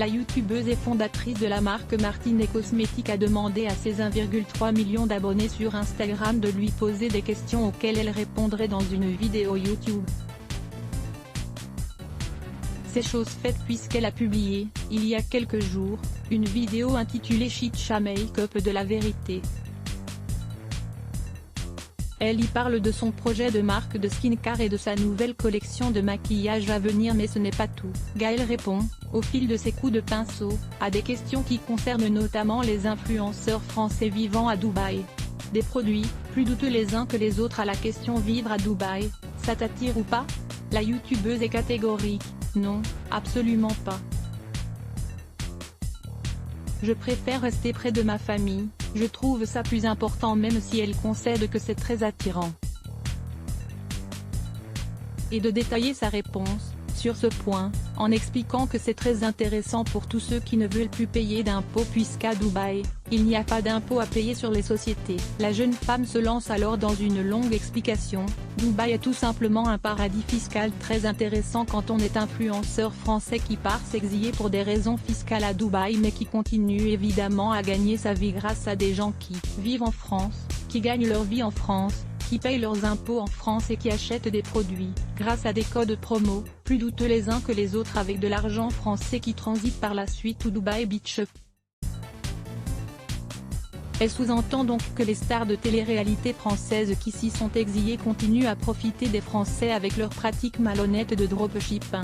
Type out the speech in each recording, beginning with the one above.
La youtubeuse et fondatrice de la marque Martine Cosmétiques a demandé à ses 1,3 million d'abonnés sur Instagram de lui poser des questions auxquelles elle répondrait dans une vidéo YouTube. C'est chose faite puisqu'elle a publié, il y a quelques jours, une vidéo intitulée Chicha Make-up de la vérité. Elle y parle de son projet de marque de skincare et de sa nouvelle collection de maquillage à venir, mais ce n'est pas tout. Gaëlle répond, au fil de ses coups de pinceau, à des questions qui concernent notamment les influenceurs français vivant à Dubaï. Des produits, plus douteux les uns que les autres. À la question vivre à Dubaï, ça t'attire ou pas? La youtubeuse est catégorique, non, absolument pas. Je préfère rester près de ma famille, je trouve ça plus important, même si elle concède que c'est très attirant. Et de détailler sa réponse sur ce point, en expliquant que c'est très intéressant pour tous ceux qui ne veulent plus payer d'impôts puisqu'à Dubaï, il n'y a pas d'impôt à payer sur les sociétés. La jeune femme se lance alors dans une longue explication. Dubaï est tout simplement un paradis fiscal très intéressant quand on est influenceur français qui part s'exiler pour des raisons fiscales à Dubaï, mais qui continue évidemment à gagner sa vie grâce à des gens qui vivent en France, qui gagnent leur vie en France, qui payent leurs impôts en France et qui achètent des produits, grâce à des codes promo, plus douteux les uns que les autres, avec de l'argent français qui transite par la suite ou Dubaï Beach. Elle sous-entend donc que les stars de télé-réalité françaises qui s'y sont exilées continuent à profiter des Français avec leurs pratiques malhonnêtes de dropshipping.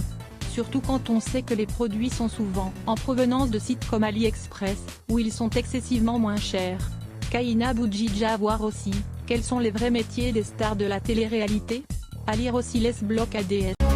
Surtout quand on sait que les produits sont souvent en provenance de sites comme AliExpress, où ils sont excessivement moins chers. Kaina Boudjidja. À voir aussi, quels sont les vrais métiers des stars de la télé-réalité? À lire aussi Les Blocs ADS.